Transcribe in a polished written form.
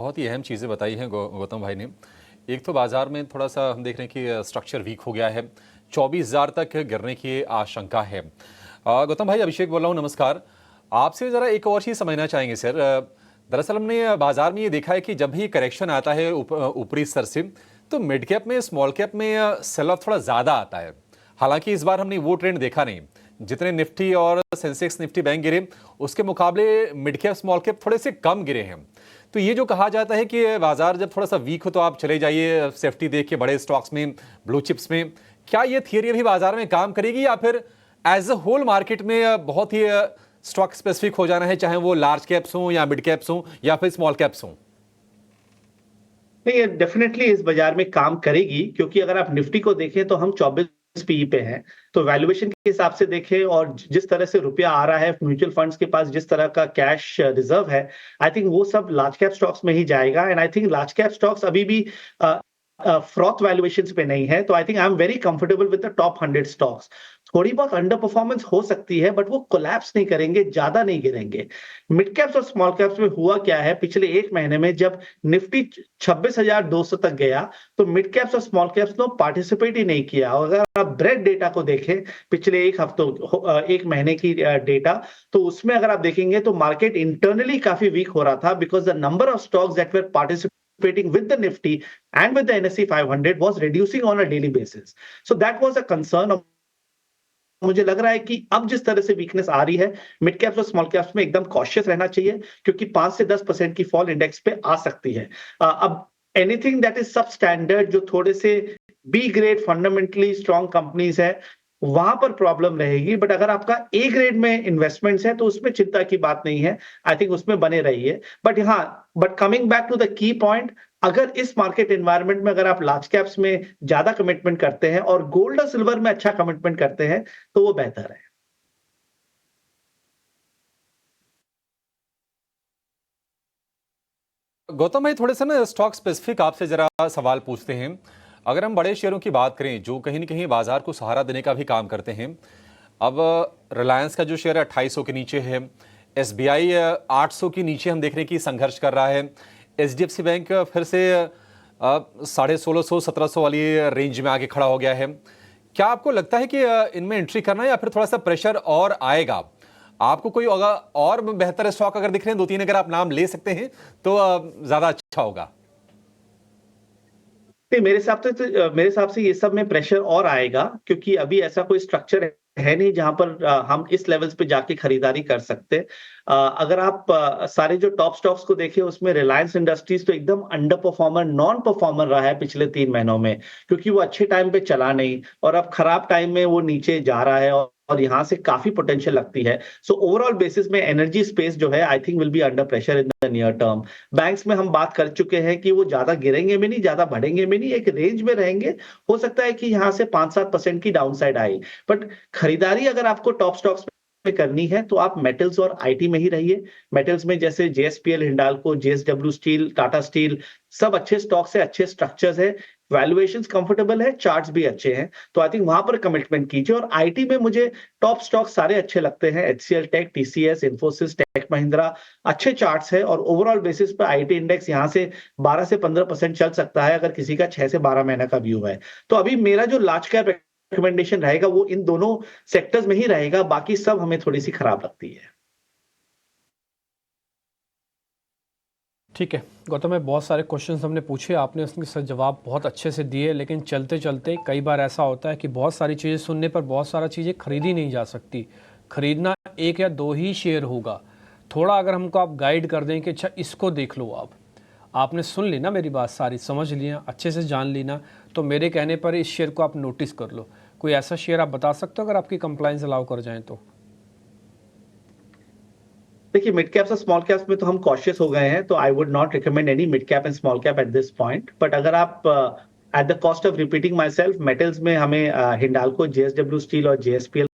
बहुत ही अहम चीज़ें बताई हैं गौतम भाई ने। एक तो बाज़ार में थोड़ा-सा हम देख रहे हैं कि स्ट्रक्चर वीक हो गया है, 24,000 तक गिरने की आशंका है। गौतम भाई, अभिषेक बोल रहा हूँ, नमस्कार। आपसे ज़रा एक और चीज़ समझना चाहेंगे सर। दरअसल हमने बाज़ार में ये देखा है कि जब भी करेक्शन आता है ऊपरी स्तर से, तो मिड कैप में, स्मॉल कैप में सेल ऑफ थोड़ा ज़्यादा आता है। हालाँकि इस बार हमने वो ट्रेंड देखा नहीं। जितने निफ्टी और सेंसेक्स निफ्टी बैंक गिरे, उसके मुकाबले मिड कैप, स्मॉल कैप थोड़े से कम गिरे हैं। तो ये जो कहा जाता है कि बाजार जब थोड़ा सा वीक हो तो आप चले जाइए सेफ्टी देख के बड़े स्टॉक्स में, ब्लू चिप्स में, क्या ये थियरी भी बाजार में काम करेगी या फिर एज अ होल मार्केट में बहुत ही स्टॉक स्पेसिफिक हो जाना है, चाहे वो लार्ज कैप्स हो या मिड कैप्स हो या फिर स्मॉल कैप्स हो? नहीं, ये डेफिनेटली इस बाजार में काम करेगी, क्योंकि अगर आप निफ्टी को देखें तो हम 24 पीई पे हैं। तो वैल्यूएशन के हिसाब से देखें और जिस तरह से रुपया आ रहा है म्यूचुअल फंड्स के पास, जिस तरह का कैश रिजर्व है, आई थिंक वो सब लार्ज कैप स्टॉक्स में ही जाएगा। And I think large cap stocks अभी भी फ्रॉथ वैल्यूएशंस पे नहीं है। तो I think I am very comfortable with the top 100 stocks. थोड़ी बहुत अंडर परफॉर्मेंस हो सकती है, बट वो कोलैप्स नहीं करेंगे, ज्यादा नहीं गिरेंगे। मिड कैप्स और स्मॉल कैप्स में हुआ क्या है, पिछले एक महीने में जब निफ्टी 26,200 तक गया, तो मिड कैप्स और स्मॉल कैप्स ने पार्टिसिपेट ही नहीं किया। और अगर आप ब्रेड डेटा को देखें, पिछले एक हफ्तों एक महीने की डेटा, तो उसमें अगर आप देखेंगे तो मार्केट इंटरनली काफी वीक हो रहा था, because the number of stocks that were participating with the Nifty and with the NSE 500 was reducing on a daily basis. So that was a concern. मुझे लग रहा है कि अब जिस तरह से वीकनेस आ रही है, मिड कैप्स और स्मॉल कैप्स में एकदम कॉशियस रहना चाहिए, क्योंकि 5 से 10% की फॉल इंडेक्स पे आ सकती है। अब anything that is substandard, जो थोड़े से B grade fundamentally strong companies है, वहां पर प्रॉब्लम रहेगी। बट अगर आपका ए ग्रेड में इन्वेस्टमेंट्स है तो उसमें चिंता की बात नहीं है। आई थिंक उसमें बने रहिए। But coming back to the key point, अगर इस मार्केट एनवायरनमेंट में अगर आप लार्ज कैप्स में ज्यादा कमिटमेंट करते हैं और गोल्ड और सिल्वर में अच्छा कमिटमेंट करते हैं, तो वो बेहतर है। गौतम भाई, थोड़े से ना स्टॉक स्पेसिफिक आपसे जरा सवाल पूछते हैं। अगर हम बड़े शेयरों की बात करें जो कहीं ना कहीं बाजार को सहारा देने का भी काम करते हैं, अब रिलायंस का जो शेयर है 2800 के नीचे है, एसबीआई 800 के नीचे हम देख रहे हैं कि संघर्ष कर रहा है, एचडीएफसी बैंक फिर से 1650 1700 वाली रेंज में आके खड़ा हो गया है। क्या आपको लगता है कि इनमें एंट्री करना है या फिर थोड़ा सा प्रेशर और आएगा? आपको कोई और बेहतर स्टॉक अगर दिख रहे हैं, दो तीन अगर आप नाम ले सकते हैं तो ज्यादा अच्छा होगा। नहीं, मेरे हिसाब से ये सब में प्रेशर और आएगा, क्योंकि अभी ऐसा कोई स्ट्रक्चर है नहीं जहां पर हम इस लेवल्स पे जाके खरीदारी कर सकते। अगर आप सारे जो टॉप स्टॉक्स को देखें, उसमें रिलायंस इंडस्ट्रीज तो एकदम अंडर परफॉर्मर, नॉन परफॉर्मर रहा है पिछले 3 महीनों में, क्योंकि वो अच्छे टाइम पे चला नहीं और अब खराब टाइम में वो नीचे जा रहा है, और यहाँ से काफी पोटेंशियल लगती है। सो ओवरऑल बेसिस में एनर्जी स्पेस जो है, I think will be under pressure in the near term. Banks में हम बात कर चुके हैं कि वो ज्यादा गिरेंगे भी नहीं, ज्यादा बढ़ेंगे भी नहीं, एक रेंज में रहेंगे। हो सकता है कि यहाँ से 5-7% की डाउनसाइड आई। बट खरीदारी अगर आपको टॉप स्टॉक्स में करनी है तो आप मेटल्स और आईटी में ही रहिए। मेटल्स में जैसे JSPL, Hindalco, JSW steel, Tata steel, सब अच्छे स्टॉक्स है, अच्छे स्ट्रक्चर्स है, वैल्यूएशंस कंफर्टेबल है, चार्ट्स भी अच्छे हैं। तो आई थिंक वहां पर कमिटमेंट कीजिए। और आईटी में मुझे टॉप स्टॉक सारे अच्छे लगते हैं, एचसीएल टेक, टीसीएस, इंफोसिस, टेक महिंद्रा, अच्छे चार्ट्स है। और ओवरऑल बेसिस पर आईटी इंडेक्स यहाँ से 12 से 15% चल सकता है, अगर किसी का 6 से 12 महीने का व्यू है। तो अभी मेरा जो लार्ज कैप रिकमेंडेशन रहेगा वो इन दोनों सेक्टर्स में ही रहेगा, बाकी सब हमें थोड़ी सी खराब लगती है। ठीक है गौतम भाई, बहुत सारे क्वेश्चंस हमने पूछे, आपने उसके सर जवाब बहुत अच्छे से दिए, लेकिन चलते चलते कई बार ऐसा होता है कि बहुत सारी चीज़ें सुनने पर बहुत सारा चीज़ें खरीदी नहीं जा सकती। खरीदना एक या दो ही शेयर होगा। थोड़ा अगर हमको आप गाइड कर दें कि अच्छा इसको देख लो, आपने सुन ली ना मेरी बात, सारी समझ लिया, अच्छे से जान ली ना, तो मेरे कहने पर इस शेयर को आप नोटिस कर लो। कोई ऐसा शेयर आप बता सकते हो अगर आपकी कंप्लाइंस अलाउ कर जाएँ तो? देखिए, मिड कैप्स और स्मॉल कैप्स में तो हम कॉशियस हो गए हैं, तो I would not recommend any mid cap and small cap at this point. But अगर आप at the cost of repeating my self, metals में हमें हिंडाल्को, जेएसडब्ल्यू स्टील और जेएसपीएल